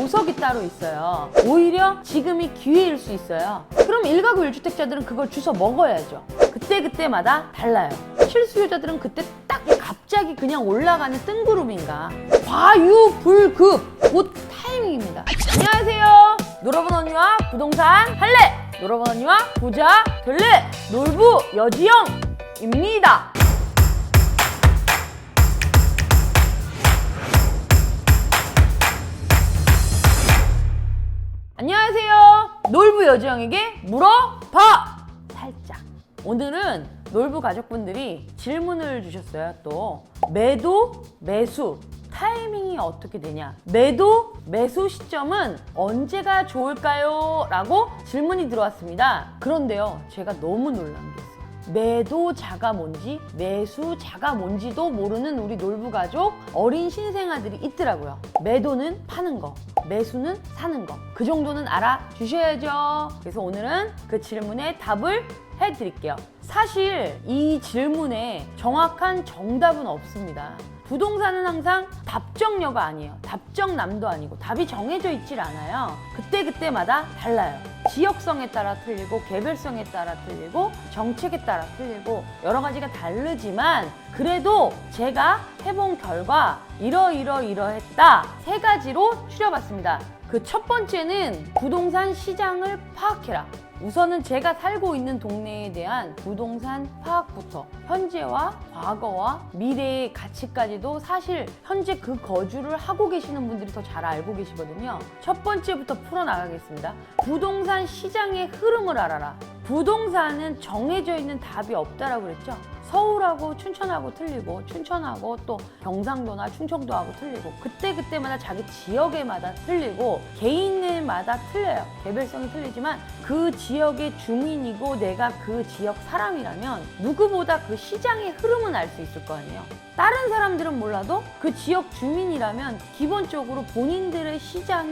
보석이 따로 있어요. 오히려 지금이 기회일 수 있어요. 그럼 1가구 1주택자들은 그걸 주워 먹어야죠. 그때마다 달라요. 실수요자들은 그때 딱 갑자기 그냥 올라가는 뜬구름인가, 과유불급, 곧 타이밍입니다. 안녕하세요. 놀아본 언니와 부동산 할래, 놀아본 언니와 부자 될래, 놀부 여지영입니다. 안녕하세요. 놀부 여지영에게 물어봐! 살짝. 오늘은 놀부 가족분들이 질문을 주셨어요. 또 매도, 매수 타이밍이 어떻게 되냐, 매도, 매수 시점은 언제가 좋을까요? 라고 질문이 들어왔습니다. 그런데요, 제가 너무 놀란 게 있어요. 매도자가 뭔지 매수자가 뭔지도 모르는 우리 놀부 가족 어린 신생아들이 있더라고요. 매도는 파는 거, 매수는 사는 거, 그 정도는 알아주셔야죠. 그래서 오늘은 그 질문에 답을 해드릴게요. 사실 이 질문에 정확한 정답은 없습니다. 부동산은 항상 답정너가 아니에요. 답정남도 아니고 답이 정해져 있질 않아요. 그때마다 달라요. 지역성에 따라 틀리고, 개별성에 따라 틀리고, 정책에 따라 틀리고, 여러 가지가 다르지만 그래도 제가 해본 결과 이러했다, 3가지로 추려봤습니다. 그 첫 번째는 부동산 시장을 파악해라. 우선은 제가 살고 있는 동네에 대한 부동산 파악부터, 현재와 과거와 미래의 가치까지도 사실 현재 그 거주를 하고 계시는 분들이 더 잘 알고 계시거든요. 첫 번째부터 풀어나가겠습니다. 부동산 시장의 흐름을 알아라. 부동산은 정해져 있는 답이 없다라고 그랬죠. 서울하고 춘천하고 틀리고, 춘천하고 또 경상도나 충청도하고 틀리고, 그때마다 자기 지역에마다 틀리고, 개인들마다 틀려요. 개별성이 틀리지만 그 지역의 주민이고 내가 그 지역 사람이라면 누구보다 그 시장의 흐름은 알 수 있을 거 아니에요. 다른 사람들은 몰라도 그 지역 주민이라면 기본적으로 본인들의 시장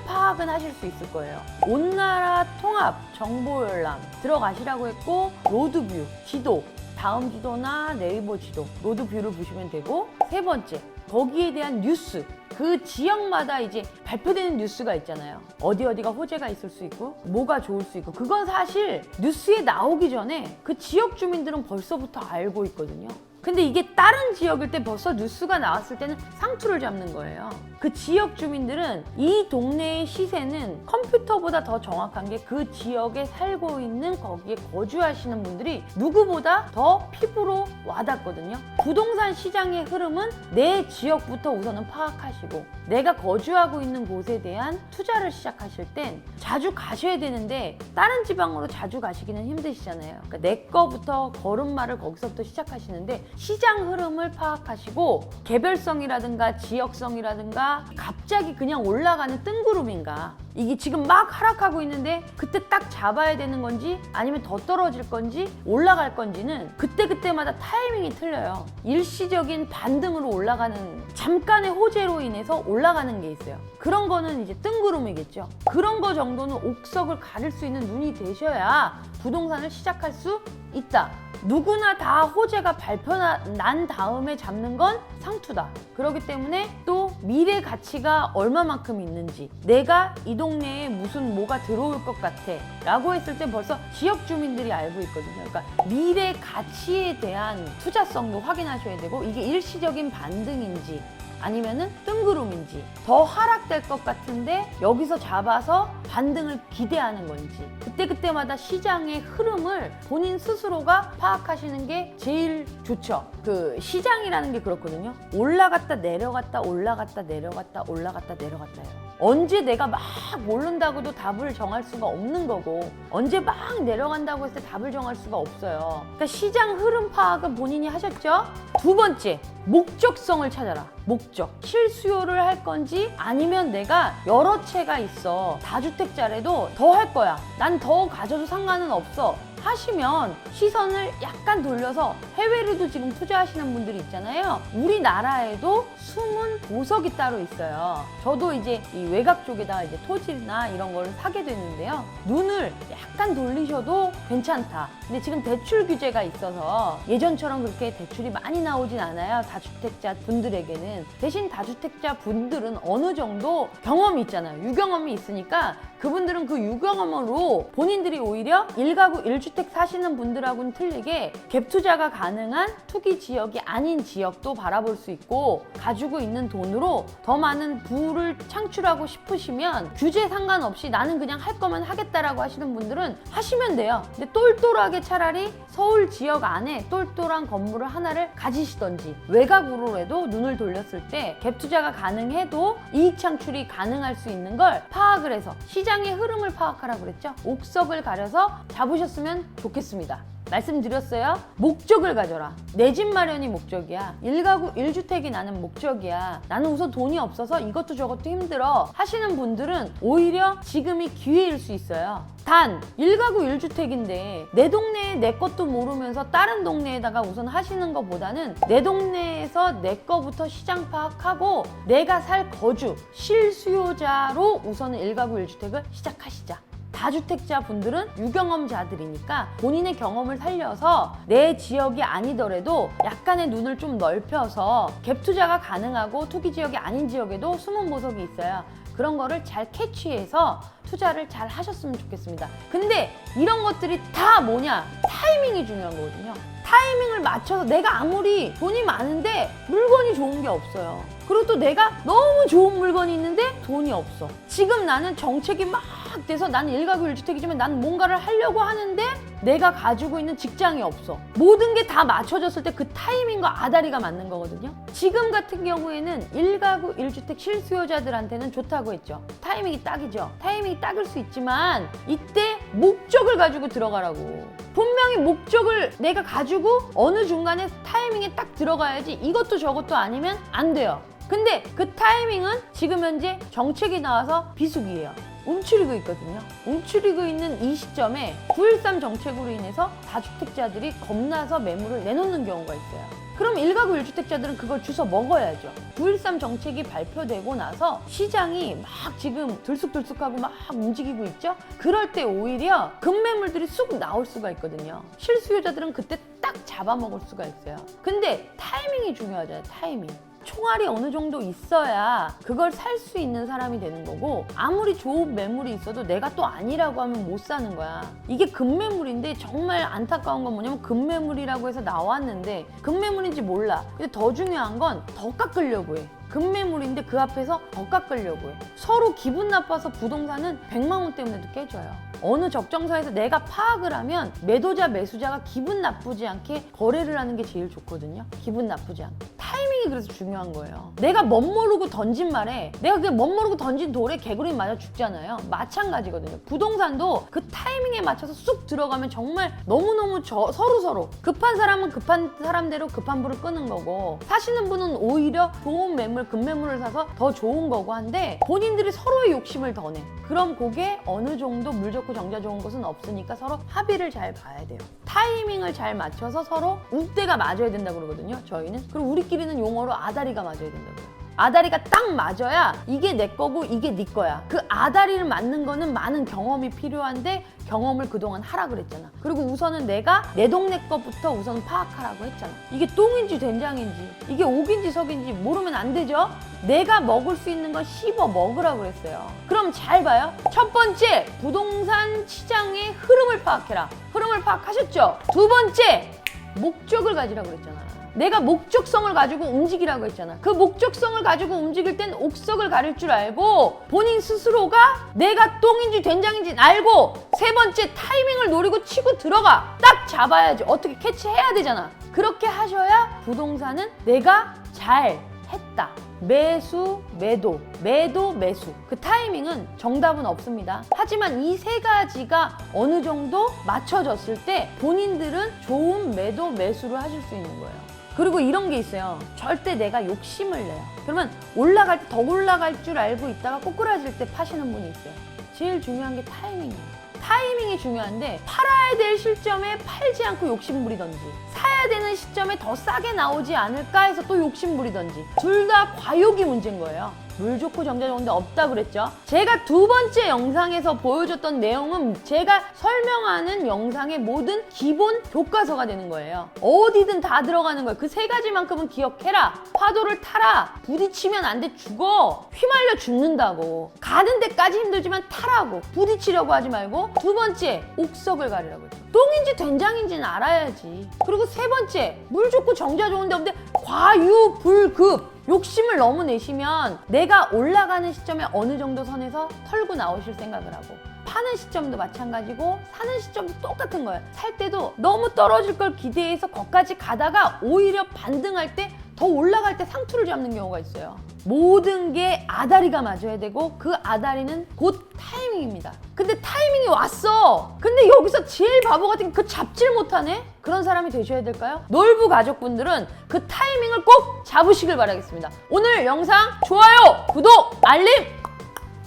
파악은 하실 수 있을 거예요. 온나라 통합 정보 열람 들어가시라고 했고, 로드뷰 지도, 다음 지도나 네이버 지도, 로드뷰를 보시면 되고, 3번째, 거기에 대한 뉴스, 그 지역마다 이제 발표되는 뉴스가 있잖아요. 어디가 호재가 있을 수 있고, 뭐가 좋을 수 있고, 그건 사실 뉴스에 나오기 전에 그 지역 주민들은 벌써부터 알고 있거든요. 근데 이게 다른 지역일 때 벌써 뉴스가 나왔을 때는 상투를 잡는 거예요. 그 지역 주민들은 이 동네의 시세는 컴퓨터보다 더 정확한 게 그 지역에 살고 있는, 거기에 거주하시는 분들이 누구보다 더 피부로 와닿거든요. 부동산 시장의 흐름은 내 지역부터 우선은 파악하시고, 내가 거주하고 있는 곳에 대한 투자를 시작하실 땐 자주 가셔야 되는데 다른 지방으로 자주 가시기는 힘드시잖아요. 그러니까 내 거부터, 걸음마를 거기서부터 시작하시는데 시장 흐름을 파악하시고, 개별성이라든가 지역성이라든가 갑자기 그냥 올라가는 뜬구름인가, 이게 지금 막 하락하고 있는데 그때 딱 잡아야 되는 건지 아니면 더 떨어질 건지 올라갈 건지는 그때마다 타이밍이 틀려요. 일시적인 반등으로 올라가는, 잠깐의 호재로 인해서 올라가는 게 있어요. 그런 거는 이제 뜬구름이겠죠. 그런 거 정도는 옥석을 가릴 수 있는 눈이 되셔야 부동산을 시작할 수 있다. 누구나 다 호재가 발표난 다음에 잡는 건 상투다. 그렇기 때문에 또 미래 가치가 얼마만큼 있는지, 내가 이 동네에 무슨 뭐가 들어올 것 같아 라고 했을 때 벌써 지역 주민들이 알고 있거든요. 그러니까 미래 가치에 대한 투자성도 확인하셔야 되고, 이게 일시적인 반등인지 아니면은 뜬구름인지, 더 하락될 것 같은데 여기서 잡아서 반등을 기대하는 건지, 그때마다 시장의 흐름을 본인 스스로가 파악하시는 게 제일 좋죠. 그 시장이라는 게 그렇거든요. 올라갔다 내려갔다, 올라갔다 내려갔다, 올라갔다 내려갔다예요. 언제 내가 막 오른다고도 답을 정할 수가 없는 거고, 언제 막 내려간다고 했을 때 답을 정할 수가 없어요. 그러니까 시장 흐름 파악은 본인이 하셨죠? 2번째, 목적성을 찾아라. 목적. 실수요를 할 건지 아니면 내가 여러 채가 있어, 다주택자라도 더 할 거야, 난 더 가져도 상관은 없어 하시면 시선을 약간 돌려서 해외로도 지금 투자하시는 분들이 있잖아요. 우리나라에도 숨은 보석이 따로 있어요. 저도 이제 이 이 외곽 쪽에다가 이제 토지나 이런 걸 사게 되는데요. 눈을 약간 돌리셔도 괜찮다. 근데 지금 대출 규제가 있어서 예전처럼 그렇게 대출이 많이 나오진 않아요. 다주택자 분들에게는. 대신 다주택자 분들은 어느 정도 경험이 있잖아요. 유경험이 있으니까 그분들은 그 유경험으로 본인들이 오히려 1가구 1주택 사시는 분들하고는 틀리게 갭 투자가 가능한 투기 지역이 아닌 지역도 바라볼 수 있고, 가지고 있는 돈으로 더 많은 부를 창출하고 싶으시면 규제 상관없이 나는 그냥 할 거면 하겠다라고 하시는 분들은 하시면 돼요. 근데 똘똘하게 차라리 서울 지역 안에 똘똘한 건물을 하나를 가지시던지, 외곽으로라도 눈을 돌렸을 때 갭 투자가 가능해도 이익 창출이 가능할 수 있는 걸 파악을 해서 시장의 흐름을 파악하라고 그랬죠. 옥석을 가려서 잡으셨으면 좋겠습니다. 말씀드렸어요. 목적을 가져라. 내 집 마련이 목적이야. 1가구 1주택이 나는 목적이야. 나는 우선 돈이 없어서 이것도 저것도 힘들어 하시는 분들은 오히려 지금이 기회일 수 있어요. 단 1가구 1주택인데 내 동네에 내 것도 모르면서 다른 동네에다가 우선 하시는 것보다는 내 동네에서 내 거부터 시장 파악하고 내가 살 거주, 실수요자로 우선은 1가구 1주택을 시작하시자. 다주택자 분들은 유경험자들이니까 본인의 경험을 살려서 내 지역이 아니더라도 약간의 눈을 좀 넓혀서 갭 투자가 가능하고 투기 지역이 아닌 지역에도 숨은 보석이 있어요. 그런 거를 잘 캐치해서 투자를 잘 하셨으면 좋겠습니다. 근데 이런 것들이 다 뭐냐? 타이밍이 중요한 거거든요. 타이밍을 맞춰서 내가 아무리 돈이 많은데 물건이 좋은 게 없어요. 그리고 또 내가 너무 좋은 물건이 있는데 돈이 없어. 지금 나는 정책이 막 돼서 나는 1가구 1주택이지만 나는 뭔가를 하려고 하는데 내가 가지고 있는 직장이 없어. 모든 게 다 맞춰졌을 때 그 타이밍과 아다리가 맞는 거거든요. 지금 같은 경우에는 1가구 1주택 실수요자들한테는 좋다고 했죠. 타이밍이 딱이죠. 타이밍이 딱일 수 있지만 이때 목적을 가지고 들어가라고. 분명히 목적을 내가 가지고 어느 중간에 타이밍에 딱 들어가야지 이것도 저것도 아니면 안 돼요. 근데 그 타이밍은 지금 현재 정책이 나와서 비수기예요. 움츠리고 있거든요. 움츠리고 있는 이 시점에 9.13 정책으로 인해서 다주택자들이 겁나서 매물을 내놓는 경우가 있어요. 그럼 1가구 1주택자들은 그걸 주워 먹어야죠. 9.13 정책이 발표되고 나서 시장이 막 지금 들쑥들쑥하고 막 움직이고 있죠? 그럴 때 오히려 급매물들이 쑥 나올 수가 있거든요. 실수요자들은 그때 딱 잡아먹을 수가 있어요. 근데 타이밍이 중요하잖아요. 타이밍. 총알이 어느 정도 있어야 그걸 살 수 있는 사람이 되는 거고, 아무리 좋은 매물이 있어도 내가 또 아니라고 하면 못 사는 거야. 이게 급매물인데 정말 안타까운 건 뭐냐면 급매물이라고 해서 나왔는데 급매물인지 몰라. 근데 더 중요한 건 더 깎으려고 해. 급매물인데 그 앞에서 더 깎으려고 해. 서로 기분 나빠서 부동산은 100만 원 때문에도 깨져요. 어느 적정선에서 내가 파악을 하면 매도자 매수자가 기분 나쁘지 않게 거래를 하는 게 제일 좋거든요. 기분 나쁘지 않게. 타이밍이 그래서 중요한 거예요. 내가 멋모르고 던진 말에, 내가 그냥 멋모르고 던진 돌에 개구리 맞아 죽잖아요. 마찬가지거든요. 부동산도 그 타이밍에 맞춰서 쑥 들어가면 정말 너무너무 서로 급한 사람은 급한 사람대로 급한 불을 끄는 거고, 사시는 분은 오히려 좋은 매물, 급매물을 사서 더 좋은 거고 한데 본인들이 서로의 욕심을 더 내. 그럼 그게 어느 정도 물 좋고 정자 좋은 곳은 없으니까 서로 합의를 잘 봐야 돼요. 타이밍을 잘 맞춰서 서로 웃대가 맞아야 된다고 그러거든요. 저희는. 그리고 우리끼리는 용어로 아다리가 맞아야 된다고요. 아다리가 딱 맞아야 이게 내 거고 이게 네 거야. 그 아다리를 맞는 거는 많은 경험이 필요한데 경험을 그동안 하라 그랬잖아. 그리고 우선은 내가 내 동네 것부터 우선 파악하라고 했잖아. 이게 똥인지 된장인지, 이게 옥인지 석인지 모르면 안 되죠? 내가 먹을 수 있는 건 씹어 먹으라고 그랬어요. 그럼 잘 봐요. 첫 번째, 부동산 시장의 흐름을 파악해라. 흐름을 파악하셨죠? 두 번째, 목적을 가지라고 그랬잖아. 내가 목적성을 가지고 움직이라고 했잖아. 그 목적성을 가지고 움직일 땐 옥석을 가릴 줄 알고 본인 스스로가 내가 똥인지 된장인지 알고, 세 번째 타이밍을 노리고 치고 들어가. 딱 잡아야지. 어떻게 캐치해야 되잖아. 그렇게 하셔야 부동산은 내가 잘 했다. 매수, 매도, 매도, 매수. 그 타이밍은 정답은 없습니다. 하지만 이 세 가지가 어느 정도 맞춰졌을 때 본인들은 좋은 매도, 매수를 하실 수 있는 거예요. 그리고 이런 게 있어요. 절대 내가 욕심을 내요. 그러면 올라갈 때 더 올라갈 줄 알고 있다가 꼬꾸라질 때 파시는 분이 있어요. 제일 중요한 게 타이밍이에요. 타이밍이 중요한데 팔아야 될 시점에 팔지 않고 욕심부리던지, 사야 되는 시점에 더 싸게 나오지 않을까 해서 또 욕심부리던지, 둘 다 과욕이 문제인 거예요. 물 좋고 정자 좋은데 없다 그랬죠. 제가 두 번째 영상에서 보여줬던 내용은 제가 설명하는 영상의 모든 기본 교과서가 되는 거예요. 어디든 다 들어가는 거예요. 그 세 가지만큼은 기억해라. 파도를 타라. 부딪히면 안 돼, 죽어. 휘말려 죽는다고. 가는 데까지 힘들지만 타라고. 부딪히려고 하지 말고. 두 번째, 옥석을 가리라고 했죠. 똥인지 된장인지는 알아야지. 그리고 세 번째, 물 좋고 정자 좋은데 없는데 과유불급. 욕심을 너무 내시면 내가 올라가는 시점에 어느 정도 선에서 털고 나오실 생각을 하고, 파는 시점도 마찬가지고 사는 시점도 똑같은 거예요. 살 때도 너무 떨어질 걸 기대해서 거기까지 가다가 오히려 반등할 때 더 올라갈 때 상투를 잡는 경우가 있어요. 모든 게 아다리가 맞아야 되고 그 아다리는 곧 타이밍입니다. 근데 타이밍이 왔어. 근데 여기서 제일 바보 같은 게 그 잡질 못하네? 그런 사람이 되셔야 될까요? 놀부 가족분들은 그 타이밍을 꼭 잡으시길 바라겠습니다. 오늘 영상 좋아요, 구독, 알림,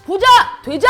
부자, 되자!